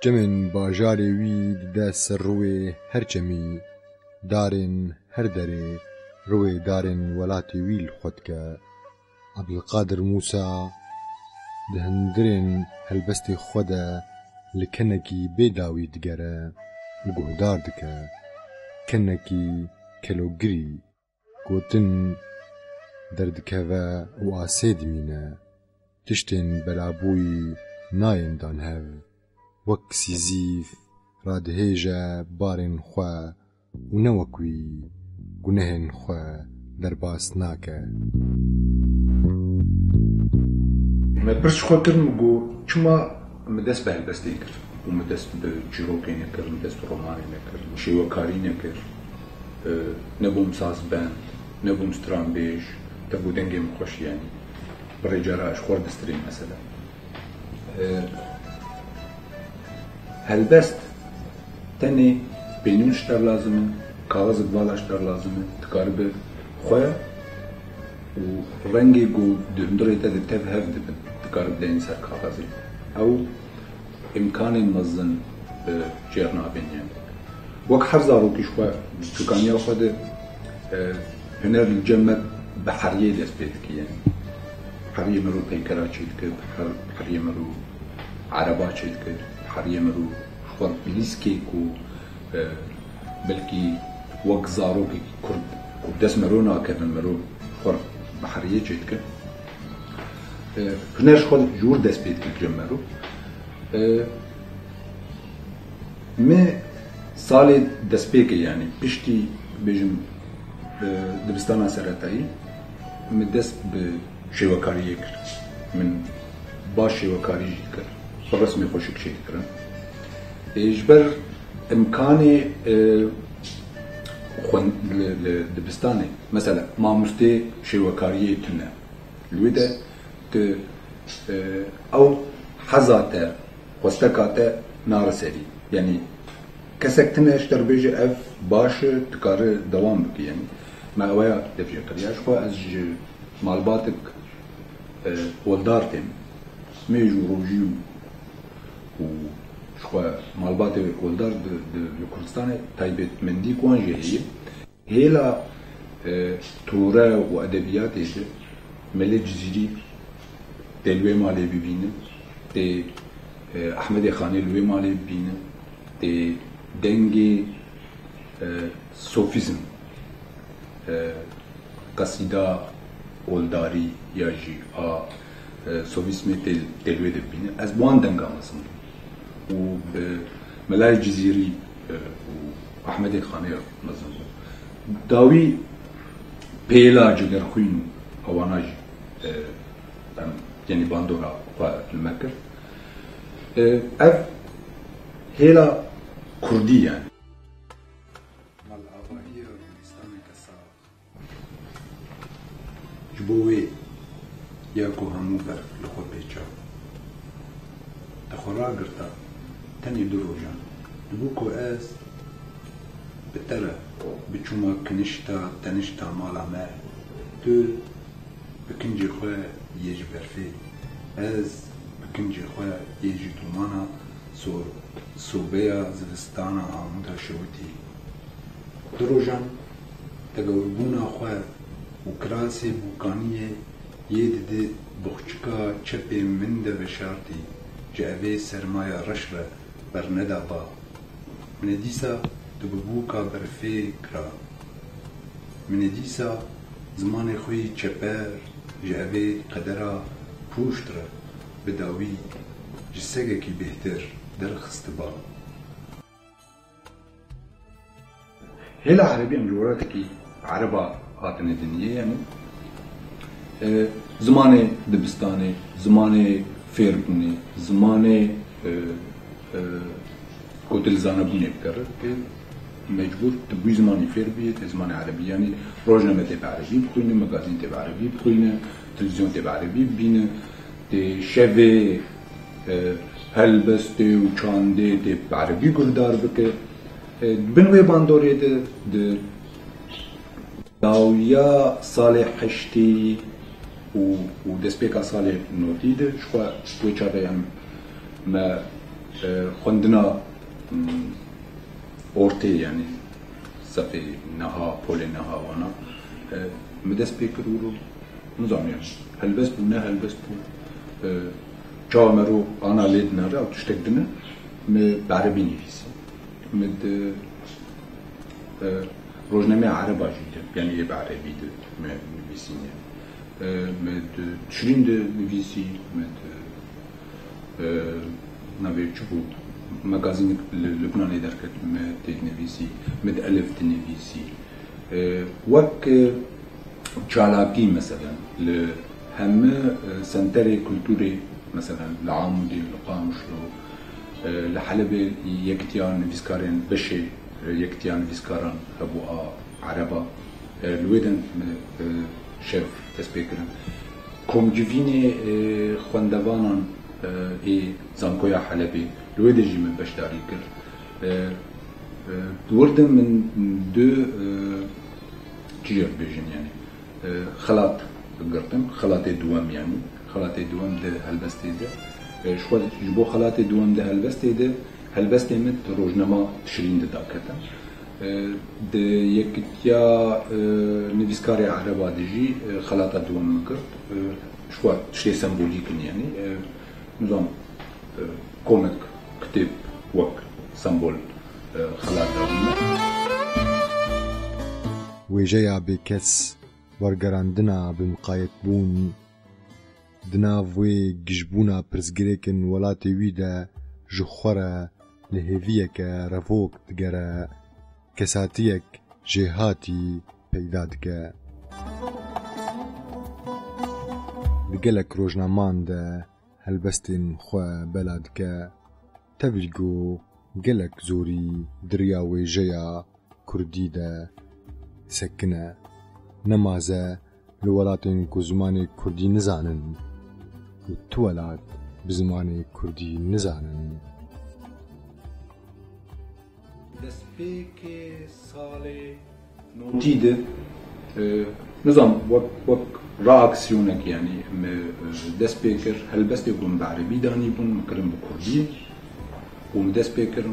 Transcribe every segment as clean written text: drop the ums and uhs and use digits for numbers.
جمن باجارê wî dide ser rûyê her çemî, darên her derê rûyê darên welatê wî li xwe dike. Ebdulqadir Musa di hindirên helbestê xwe de li kenekî bêdawî digere û guhdar dike. Kenekî kelogirî gotin derdikeve û asê dimîne. Tiştên belabûyî nayên dan hev, wek Sîzîf radihêje barên xwe û ne wek wî gunehên xwe derbas nake. Me pirs xwe kirin got çima me dest bi helbestê kir û me dest bi çîrokê nekir, me dest bi romanê nekir, şêwekarî nekir, nebûm sazbend, nebûm stranbêj, tevbû dengê min xweş yani. Birê cara ji xwe distirê mesela. Helbest tenê pênûn ji te lazim e, kaxezek vala ji te lazim e, dikarî bi xwe û rengê ku di hundirê te de tev hev dibin, dikarî bideyîn ser kaxezê. Ew imkanên mezin jêr nabin yani. Wek her zarokî ji xwe bi çûkaniya xwe de huner li cem me bi heriyê dest pê dike yani. Heriyê mirov peykera çê dikir, heriyê mirov ereba çê dikir, heriyê mirov xwe bilîskê ku belkî wek zarokê Kurd ku dest mirov nakevin mirov xwe bi heriyê çê dikir. Huner ji xwe ji wir dest pê dikir cem mirov. Me salê destpêkê yani piştî bêjim dibistana seretayî me dest bi şêwekariyê kir. Min baş şêwekarî jî dikir, bi resmê xweşik çê dikirin. Ji ber imkanê li dibistanê mesela mamostê şêwekariyê tune li wê de tu ew heza te xwesteka te nare serî yani kesek tune ji te dibêje ev baş e dikarî dewam bike yani. Me eweya devjê kiriya ji xwe ez ji malbatek weldar têm mê ji rojî û ji xwe malbatê weldar li Kurdistanê taybetmendî ku wan jî heye. Hêla tûre û edebiyatê de Melê Cizîrî tê li wê malê bibînin, tê Ehmedê Xanê li wê malê bibînin, tê dengê sofîzm qasîda weldarî ya jî a sofîzmê tê li wê de bibînin. Ez bi wan denga mezin bûm û bi Melay Cizîrî û Ehmedê Xanê mezin bûm. Dawî pêla cigerxwîn û hewana jî em yani bandora xwe li me kir. Ev hêla Kurdî yani. Malavahiya Kurdistaneke saf ji bo wê ya ku hemû ber li xwe pêçav. Te xwe ragirta tenê du rojan dibû ku ez bi te re bi çûma kinişta tenişta mala me tu bi kincê xwe yê ji berfê, ez bi kincê xwe yê ji dûmana sobeya zivistana amuda şewitî. Du rojan tegewrbûna xwe û kirasê bûkaniyê yê didê boxçika çepê min de veşartî ji evê sermaya reş re berneda ba. Min ê dîsa tu bi bûka berfê kira. Min ê dîsa zimanê xwe yê çeper ji evê qedera pûşt re bi dawî ji segekî bêhtir derxiste ba. Hêla Erebiyan ji welatekî Ereba hatine diniyê yani zimanê dibistanê, zimanê fêrbûnê, zimanê ku tu li zanebûnê bikere mecbûr tu bûyî zimanê fêr bîyî tê zimanê Erebî yani rojname tê bi Erebî bixwîne, magazîn tê bi Erebî bixwîne, televîzyon tê bi Erebî bibîne, tê şevê helbestê û çandê tê bi Erebî guhdar bike. Bin wê bandorê de di dawiya salê heştê û destpêka salê notî de ji xwe wê çavê em me خوندنا أورتي يعني سفي نها بولي نها وانا مدس بيكرورو نظام يعني هلبس بنا هلبس بو جامرو أنا ليدنا را تشتكدنا بعربي نفسي مد روزنامه عربا جيده يعني ايه بعربي ده نفسي مد تشرين ده نفسي مد نبي تشوفوا مجازين لبناني دركت مد نفسي مد ألف نفسي وك جالاكي مثلا لهم سنتري كولتوري مثلا العامودي القامشلو لحلب يكتيان فيسكارين بشي يكتيان فيسكاران هبوا عربا الويدن شيف تسبيكرن كوم جيفيني خواندوانان اي زانكويا حلبي الويدن جي من بشداري كر دوردن من دو تجير بيجن يعني خلاط قرتم خلاطي دوام يعني خلاطي دوام ده هلبستي ده شو جبو خلاطي دوام ده هلبستي مت روزنامه تشرين ده داكتا ده يكتيا نفيسكاري عربا دجي خلاطة دوام قرت شو شيء سمبوليك يعني نظام كوميك كتاب وك سمبول خلاطة ويجيا بكس ورگراندنا بمقایت بون دناوی گجبونا پرزگریکن ولاتی ویدا جخورا لهویک رفوک دگرا کساتیک جهاتی پیدا دگا دگلک روزنامان ده هلبستین خوا بلادکا تبیگو گلک زوری دریاوی جیا کردی ده سکنه نمازه لولاتن کو زمانی کردی نزانن و تو ولات بزمانی کردی نزانن دسپیک سالی نوتیده نظام وک راکسیونک يعني دسپیکر هلبستی بون بعربی دانی بون مکرم بکردی و دسپیکر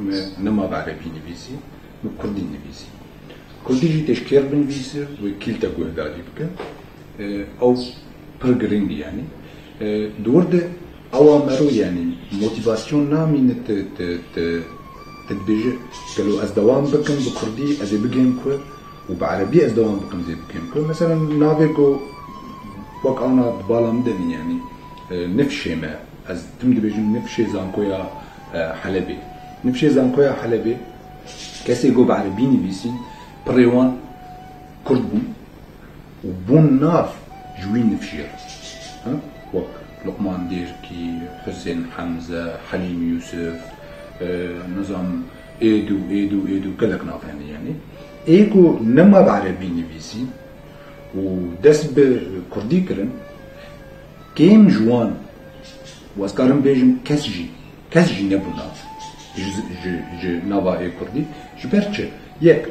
نما بعربی نویسی مکردی نویسی كردي جي تشكير بنفيسر وكيلتا قهدادي بك أو برغرينج يعني دورد أوامرو يعني موتيفاسيون نامي تدبيجي قالوا أز دوام بكم بكردي أزي بقيم كو وبعربي أز دوام بكم زي بقيم كو مثلا نافيكو وك أنا دبالا مدني يعني نفشي ما أز تمدي بيجن نفشي زانكويا حلبي نفشي زانكويا حلبي كسي قو بعربي نفيسين بريوان كرد بون وبون نار جوين نفشير وك لقمان ديركي حسين حمزة حليم يوسف نظام ايدو كلك نافعني يعني ايكو نما بعربي نفيسي ودس بكردي كرن كيم جوان واسكارم بيجم كسجي نبونا جي نافا اي كردي جبرتش يك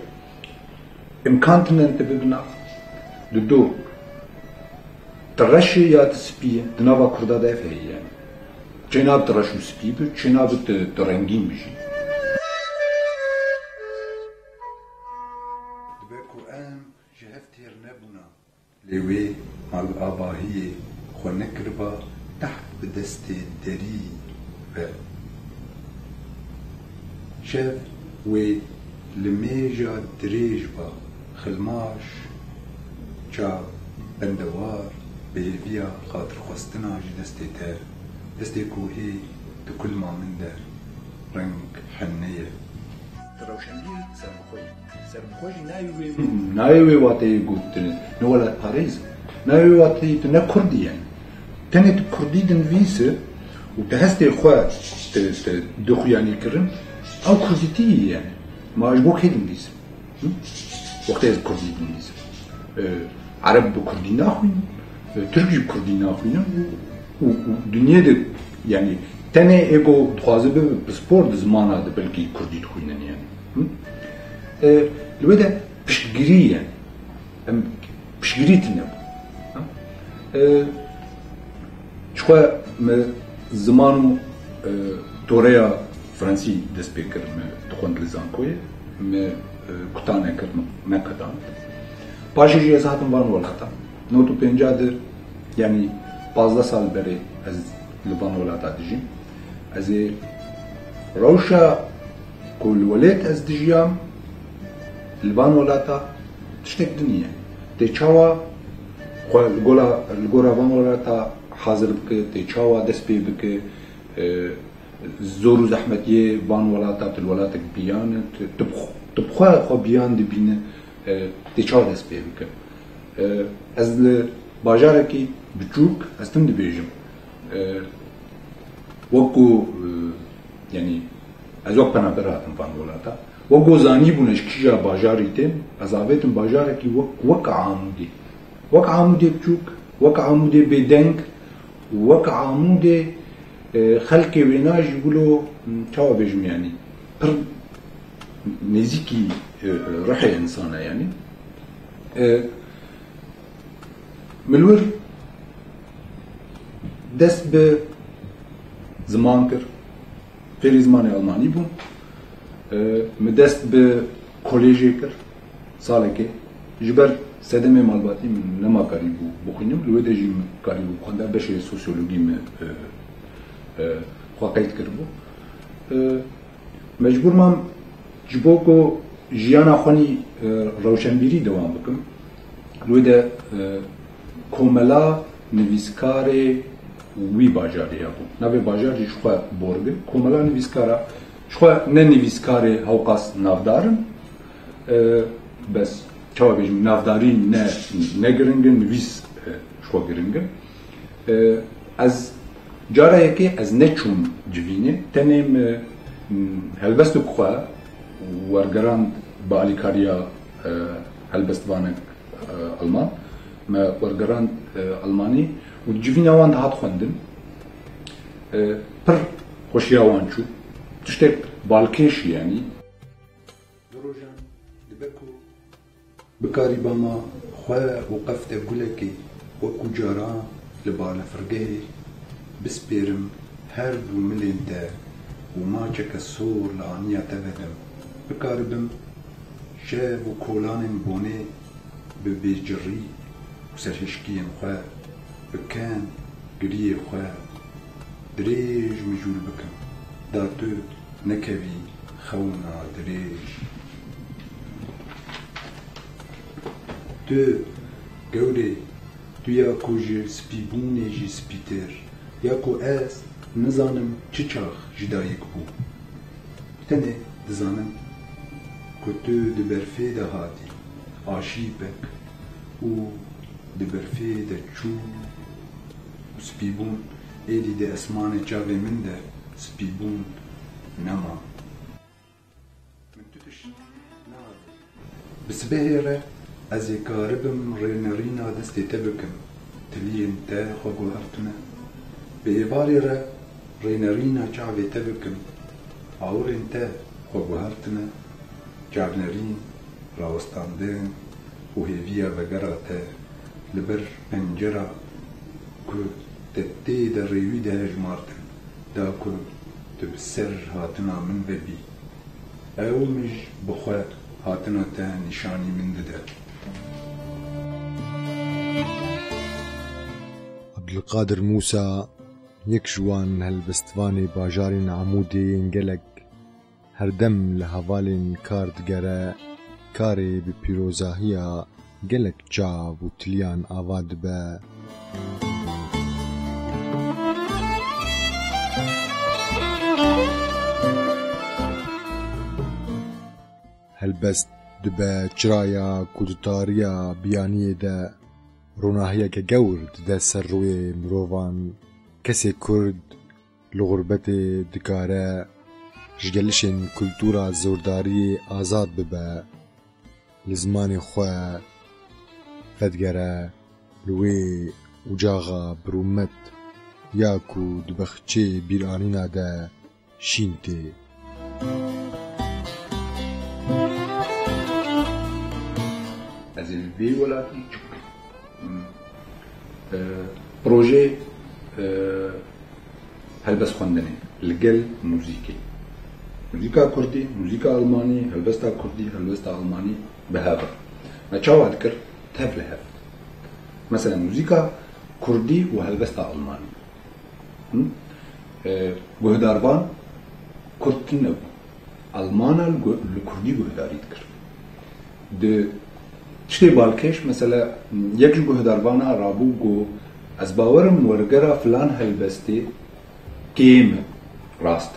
امكانتنا انت ببنا دو ترشي يا تسبيه دنافا كردا دا فهي يعني جناب ترشو سبيه جناب ترنجين بيجي دبكو ام جهفتير نبنا لوي مال اباهيه خو نكربا تحت بدستي دري شاف وي لميجا دريجبا خلماش جا بندوار بيبيا خاطر خواستنا جي دستي تار دستي كوهي تكل ما من دار رنك حنية تروشنية سرمخوي نايوي واتي قلت نولا باريس نايوي واتي تنا كردي يعني تاني كردي دنفيسة وتهستي خوات دخو يعني كرن أو كرديتي يعني ما أجبوك هيد انجليز وقتها الكردي انجليز عرب بكردي ناخوين تركي بكردي ناخوين ودنيا دي يعني تاني ايجو تخوازه بسبور زمانه ده بلكي كردي تخوينن يعني الودا بشجري يعني بشجري تنب شوى زمانو دوريا فرنسي دست بکر تخوند لزانکوی کتانه کرد مکدان پاشی جی از هاتم بان ولاتا نوتو پنجا در یعنی 15 سال بری از لبان ولاتا دجیم از روشا کل ولایت از دجیام لبان ولاتا تشتک دنیا تی چاوا الگورا بان ولاتا حاضر بکه تی چاوا دست پی بکه زور و زحمتیه بان ولاتا تل ولاتک بیان تبخوا خو بیان دبینه تی چاوا دست پی بکه از باجارکی بچوک از تم دبیجم وکو یعنی از وقت پنابراتم بان ولاتا وکو زانی بونش کیجا باجاری تیم از آبیتم باجارکی وک عامودی وک عامودی بچوک وک عامودی بدنگ وک عامودی خلقی ویناج بلو چاوا بیجم یعنی پر نزیکی روح انسانه یعنی ملور دست به زمان کرد خیلی زمان آلمانی بون دست به کلیجی کرد ساله که جبر سدم مالباتی نما کاری بو بخونیم لوده جیم کاری بو خونده بشه سوسیولوژی خواهید کرد بو مجبور من جبو کو جیانا خونی روشنبیری دوام بکم لوده کوملا نویسکار وی باجاری بو نوی باجاری شخوا بورگ کوملا نویسکارا شخوا نه نویسکار هاوقاس نافدارن بس چاوا بیجم نافداری نه گرنگن نویس شخوا گرنگن از جاره که از نچون جوینه تنیم هلبست بخوا ورگران با الیکاریا هلبست وانک آلمان ما ورگران آلمانی و جوینه وان دهات خوندن پر خوشی آوان چو تشتک بالکش یعنی دروجان دبکو بکاری با ما خواه وقفت گلکی وکو جارا لبال فرگه بسپیرم هر بو ملین تا و ما چک سور لعنیا تبدم بکاربم شاب و کولان بونه ببیجری و سرهشکیم خواه بکن گریه خواه دریج مجول بکم دا تو نکوی خونا دریج تو گوره تو یا کوجی سپیبونه جی سپیتر یا کو از نزانم چه چاخ جدایک بو تنه دزانم که تو دبرفه ده هاتی آشیبک و دبرفه ده چو سپیبون ایدی ده اسمان چاوه من ده سپیبون نما من توتش نادی بسبهره از کاربم رینرینا دستی تبکم تلین تا خوگو هرتونه به ایواری را رینرینا چاوه تبکم آورین تا خوگو هرتونه چاونرین راوستاندن و هیویا وگرا تا لبر پنجرا که تتی در ریوی ده هجمارتن دا که تبسر هاتنا من ببی او مش بخواه هاتنا تا نشانی من ده عبدالقادر موسى یەک جوان هەلبەستوانی باژارین عەموودێ گەلک هەردەم لە هەڤالên کار دگەرە karê bi pîrozahiya gelek çav û tiliyan ava dibe. Helbest dibe çiraya kurdutariya biyaniyê de ronahiyeke gewr dide ser rûyê mirovan. Kesê Kurd li gurbetê dikare ji gelişên kultûra zordariyê azad bibe, li zimanê xwe vedgere, li wê ucaxa birûmet ya ku di bexçê bîranîna de şîn tê. Ez ê vê welatî proje helbest xwendinê li gel mûzîkê موزيكا كردي، موزيكا ألماني، هلبستا كردي، هلبستا ألماني بهذا. ما تشاو أذكر تهف لها. مثلا موزيكا كردي وهلبستا ألماني. جهداربان كردتن ألمانا الكردي جهداري ذكر. د تشتي بالكش مثلا يك جهداربانا رابو جو أزباورم ورجرا فلان هلبستي كيم راست.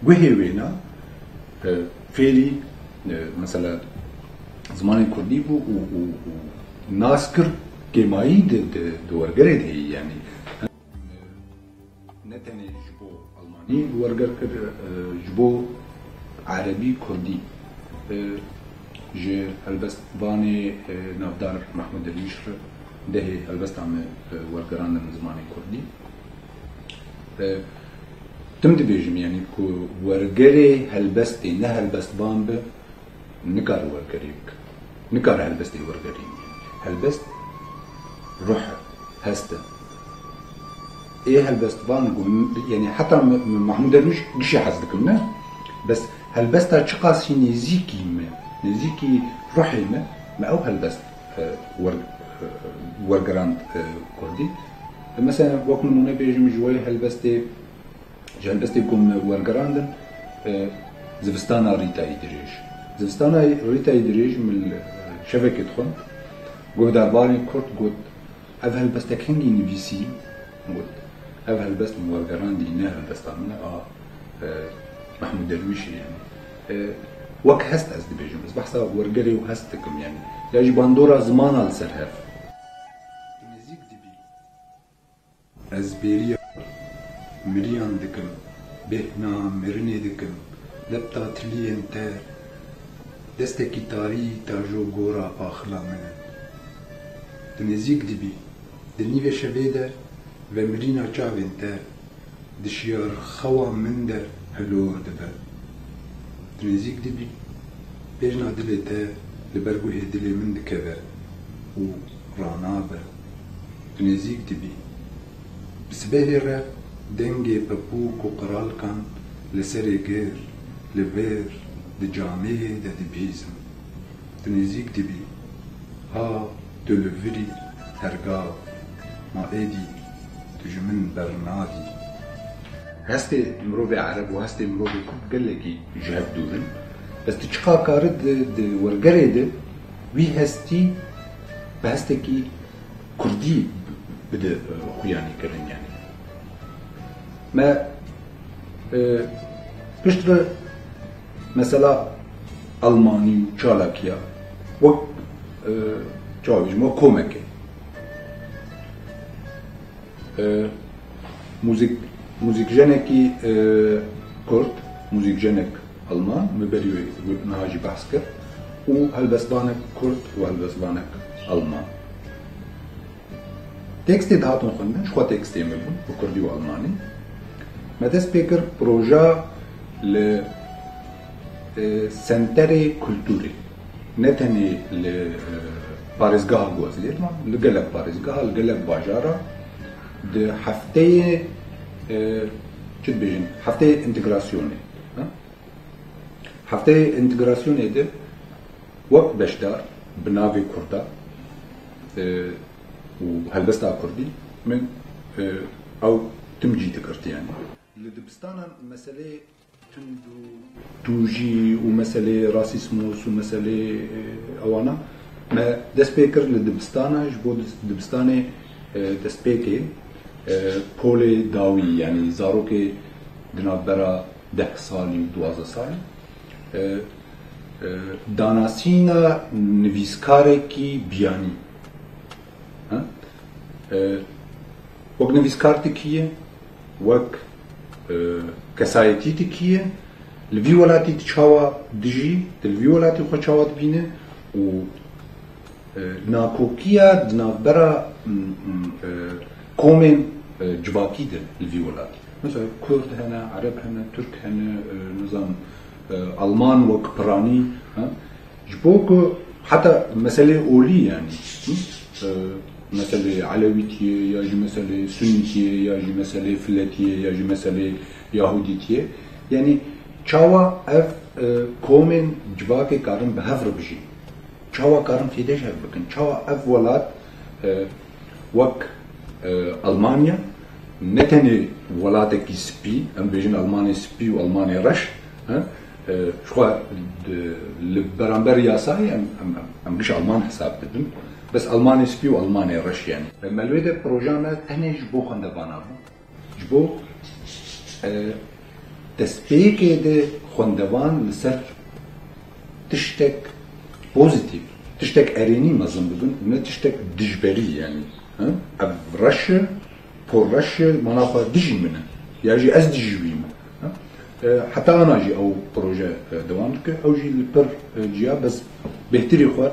وهيوينا فيلي مثلا زمان كردي بو وناسكر كيماي د ورجرد هي يعني نتني جبو ألماني ورجر جبو عربي كردي ج هلبست باني نافدار محمود اليشر ده هلبست عم ورجران من زمان كردي تم دبيجم يعني كو ورجري هلبستي نه هلبست بامب نكار ورجريك نكار هلبستي ورجري هلبست روح هسته ايه هلبست بان يعني حتى محمود مش قشي حزدكم بس هلبستا تشقاس شي نزيكي نزيكي روحي ما او هلبست ورجران كردي مثلا وقت نمونه بيجم جوي هلبستي كم ورجراندن زفستانا ريتا يدريج زفستانا ريتا يدريج من شبكة خن قد عبارة كرت قد أفهل بس تكهنجي نبيسي قد أفهل بس من ورجراندي نهل بس تعملنا محمود درويشي يعني وك هست أزد بيجم بس بحثا ورجري وهستكم يعني يجب أندورا زمان على سرهاف مزيك دبي أزبيريا مريان دكم بهنا مرني دكم لبتا تلين تار دستكي تاري تاجو غورا آخلا من دنزيك دبي دنيوه شبيدر و مرينا چاوين تار دشيار خوا من در هلور دبر دنزيك دبي بيجنا دلي تار لبرگوه دلي من دكبر و رانابر دنزيك دبي بسبه رب دنگی پپوک و قرال کن لسری گر لبیر دجامه دبیزم دنزیک دبی ها دلوری هرگاه ما ایدی تجمن برنادی هستی مروی عرب و هستی مروی کب گلگی جهب دورن بس تشقا کارد ورگره ده وی هستی به هستی کی کردی بده خویانی کرن يعني ما بشتر مثلا ألماني وشالاكيا و جاويج ما كومكي موزيك جنكي كرد موزيك جنك ألمان مبريوي نهاجي بحث كر و هلبسبانك كرد و هلبسبانك ألمان تكستي دهاتون خلنا شخوا تكستي ملون بكردي و ألماني مدى سبيكر بروجا ل سنتري كولتوري نتني ل باريزگاه گوزلير لقلب باريزگاه لقلب باجارة د هفته چد بيجن هفته انتگراسيوني هفته انتگراسيوني ده وقت بشدار بناوي كردا و هلبستا كردي من او تمجي تكرت يعني لدبستانا مسألة تندو توجي ومسألة راسيسموس ومسألة أوانا ما دسبيكر لدبستانا جبو دبستاني دسبيكي بولي داوي يعني زاروكي دنابرا 10 سالي و 12 سالي داناسينا نویسکارێکی بیانی وەک نویسکارتێکیە وەک کەسایەتیتێکیە لەوی وڵاتی چاوا دژی لەوی وڵاتی خۆ چاوا دبینێ و ناکۆکیە دنابەرە کۆمێن جواکی در لەوی وڵاتی مثلا کورد هەنە عەرەب هەنە تورک هەنە نظام ئەڵمان وەک پڕانی ji bo ku heta mesele olî yani mesele Alevitiye ya ji mesele Sünnitiye ya ji mesele Filetiye ya ji mesele Yahuditiye yani چاوا اف کومن جواکی کارن به هفر بجی چاوا کارن تیدش هف بکن چاوا اف ولات وک المانیا نتنی ولاتکی سپی ام بیجن المانی سپی و المانی رش شو برانبر یاسایی ام گش المان حساب بدم بس المانی سپی و المانی رش yani ملوی ده پروژانه تنی جبو خندوانه جبو دستپیکی ده خندوان لسر تشتک پوزیتیف تشتک ارینی مزن بدون نه تشتک دجبری yani اب رش پر رش منافع دجی منه یاجی از دجویم حتى انا جي او بروجي دوامك او جي البر جيا بس بهتري خو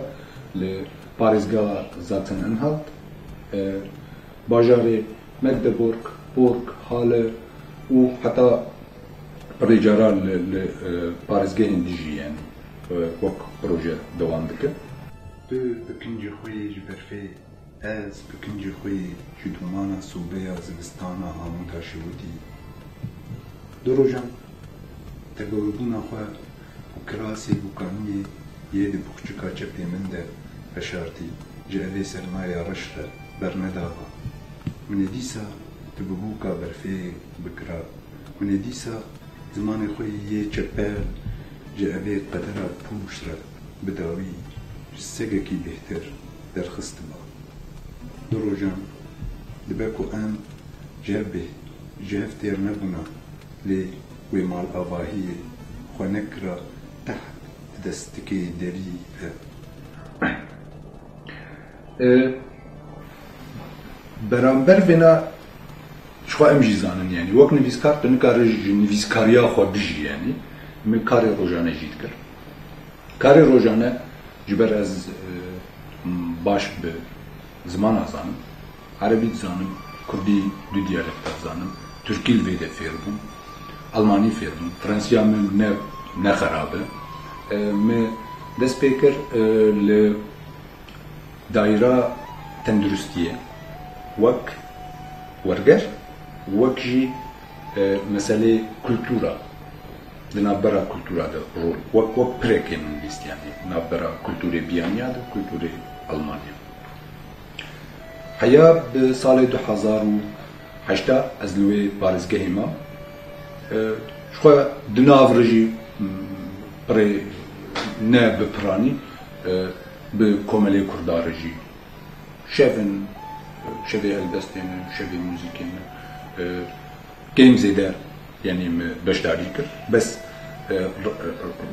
لباريزغا زاتن انهالت باجاري ماغدبورغ بورغ هاله وحتى ريجارا لباريزغا انديجي يعني وك بروجي دوامك بكنجي خوي جبرفي از بكنجي خوي جدومانا صوبيا زبستانا عمودا شودي دروجان تجربونا خو وكراسي بوكاني يد بوكچكا چپي من ده بشارتي جابي سرمايا رشرة برندابا من ديسا تبوكا برفي بكرا من ديسا زمان خوي يه چپل جابي قدرا بوشرة بداوي سگكي بهتر در خستبا دروجان دبكو ان جابه جافتير نبنا لي ومال أباهي خنكرة تحت دستكي دري برامبر بنا شو امجي زانن يعني وقت نفيسكار تنكار نفيسكاريا خو بيجي يعني من كاري روجانه جيت كر كاري روجانه جبر از باش به زمان زانم عربي زانم كردي دو ديالكت زانم تركي الفيدا فيربم الماني فيرم فرنسيا من نه خرابه من دست پیکر ل دایره تندرستیه وک ورگر وک جی مسئله کلتورا لنابرا کلتورا ده رول وک پرکه من بیست yani نابرا کلتور بیانیا ده کلتور المانیا حیا به سال 2008 از لوی پارزگاه ما شو دناف رجي بري نه بپرانی بكوملي كردار رجي شافن شبه البستين شبه موسيقين كيم زيدار يعني بشداري كر بس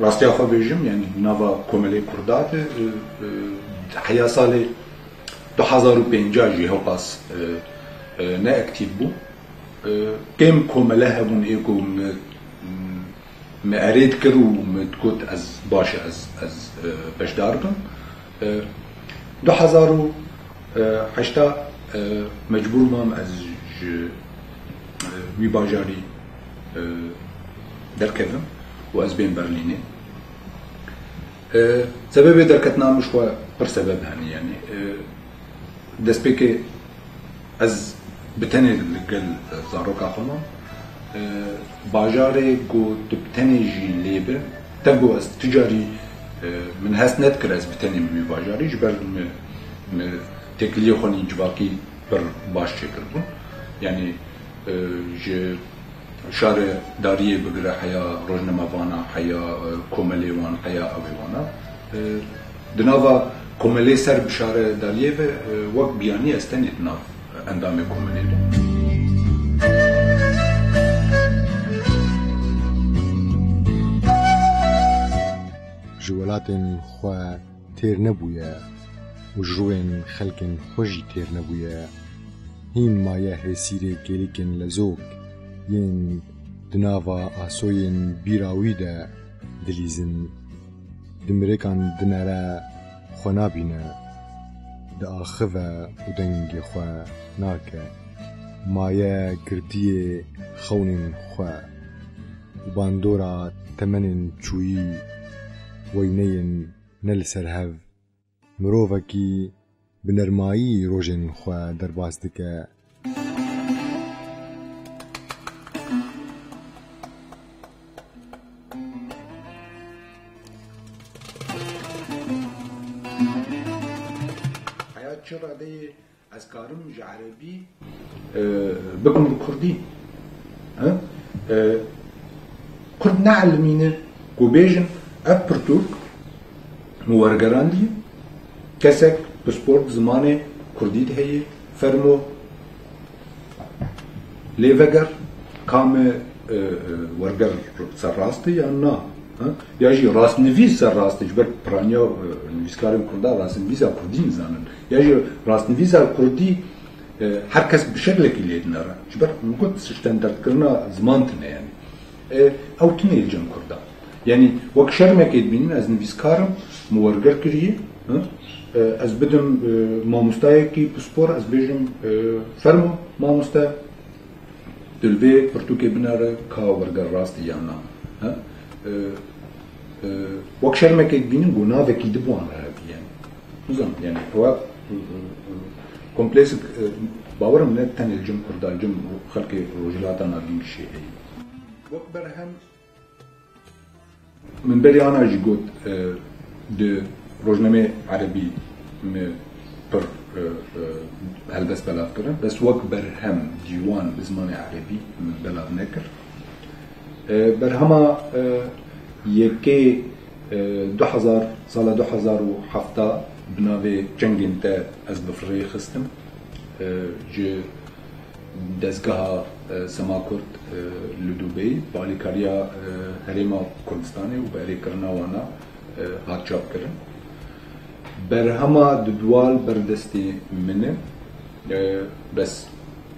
راستي اخو بيجم يعني نافا كوملي كردار حيا سالي 2005 جي هوباس نه اكتيف بو كم كوملها بون ايكو ما اريد كرو متكوت از باشا از بشداركم 2008 مجبور مام از وي باجاري دركبم واز بين برليني سبب دركتنا مش هو بر سبب هني يعني دسبيكي از بتني الجل زاروكا خما باجاري جو تبتني جي ليبر تبو از تجاري من هاس نذكر از بتني من باجاري جبر تكليه خوني جواكي بر باش شكل يعني ج شارع داريه بقرا حيا روجنما وانا حيا كوملي وان حيا اوي وانا دنافا كوملي سر بشارع داريه وقت بياني استنيت ناف اندام كوملي جوالاتن خوا تير نبويا وجروين خلقن خوشي تير نبويا هين مايا هسيري كيريكن لزوك ين دنافا آسوين بيراويدا دليزن دمريكان دنارا خونابينا دا آخفا ودنگ خوا ناكا مايا گرديه خونن خوا وباندورا تمنن چوي وينين نلسر هف مروفكي بنرمايي روجن خوا درباستكا عربي بكم الكردي قرد نعلمينه وبيجن أبرتوك مورجراندي كسك بسبورت زمانه كردي هي فرمو ليفجر كام ورجر سراستي یا نه یا جی راست نویس سراستي جبر برانيا نویسکارم کرده راست نویس کردی میزنن یا جی راست نویس کردی هر کس بشكل كليد نرى جبر ممكن تستندرد كرنا زمانتنا يعني او تنيل جم كردا يعني وقت شرمك يدبين از نویسکارم مورجر كريه از بدم ماموستایکی بسپور از بیجم فرمو ماموستا دلبي برتوكي بناره كاورجر راستي يانا وقت شرمك يدبين قونا ذكي دبوان رهبي يعني نظام يعني هو كومبلكس باور من تاني الجم كردا الجم خلقي رجلاتنا بين شيء وقت برهم من بالي انا جيقود de روزنامه عربي بر هلبس بلاغ كرن بس وقت برهم ديوان بزمان عربي بلاغ نكر برهما يكي 2000 سال 2007 بناوي جنگين تا از بفري خستم جي دزگاه سماكرت لدوبي باليكاريا هريما كردستاني و باري کرنا وانا هات چاپ کرن برهما دوال بردستی منه بس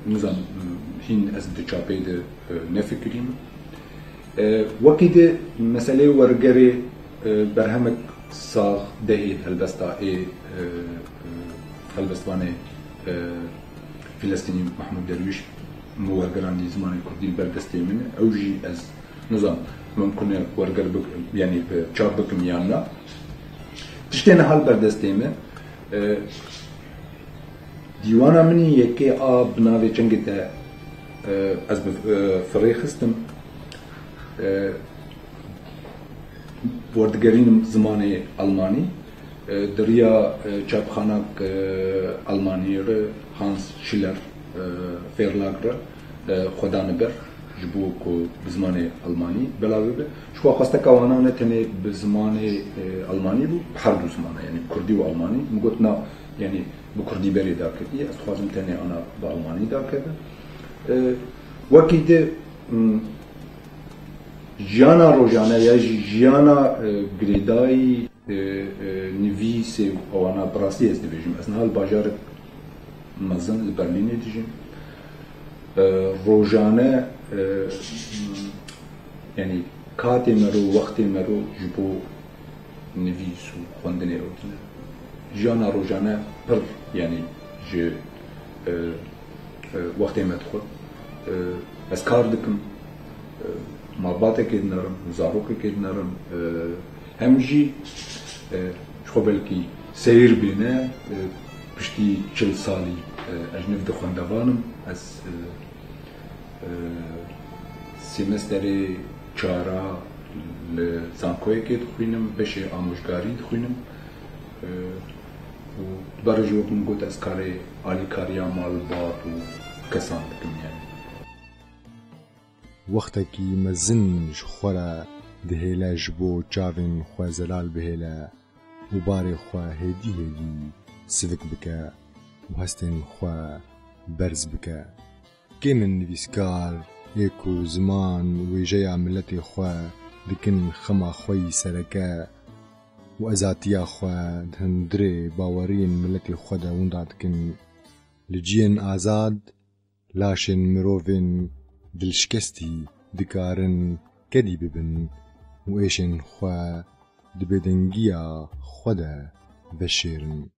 نظام هین از دو چاپه ده نفکریم وقتی ده مسئله ورگره برهمک ساخ دهی هلبستا هلبستوانه فلسطینی محمود درویش مورگرانی زمان کردی بردستی منه اوجی از نظام ممكن ورقر بك يعني چاپ بكم يانا تشتين حال بردستيمه ديوانا مني يكي بناوي چنگتا از فري خستم وردگرين زماني ألماني دريا چاپخاناك ألماني هانس شيلر فيرلاغر خدا نبر جبو کو بزمان ألماني بلاوي به شو خواسته كوانا نتني بزمان ألماني بو بحر دو زمانه يعني كردي و ألماني مقولنا يعني بكردي بري داكتي أستخدم تاني أنا بألماني داكته وكيد جانا روجانا يا جانا غريداي نويس او أنا براسي استبيجم أثناء الباجار مزن البرليني ديجم روجانا يعني كاتي مرو وقتي مرو جبو نويس و خوندني اوكينا جانا روجانا پر يعني ج وقتي مدخل از کار دکم ماباته که نرم زاروکه که نرم همجی شو بلکی سیر بینه پشتی 40 سالی اجنب دخوندوانم از سیمستری چارا لزانکوی که دخوینم بشه آموزگاری دخوینم و برای وقتم گوت از کار آلی کاریا مالبات و کسان دکم یعنی وقتکی مزن خورا دهیلا جبو چاوین خوا زلال بهیلا و بار خوا هدی هدی سفک بکا و هستن خوا برز بکا که من نویسکار ایکو زمان و جای ملت خوا دکن خما خوی سرکا و ازاتیا خوا دهندره باورین ملت خوا داوندا دکن لجین آزاد لاشن مروفن دلشکستی دکارن کدی ببن و ایشن خوا دبدنگیا خدا بشیرن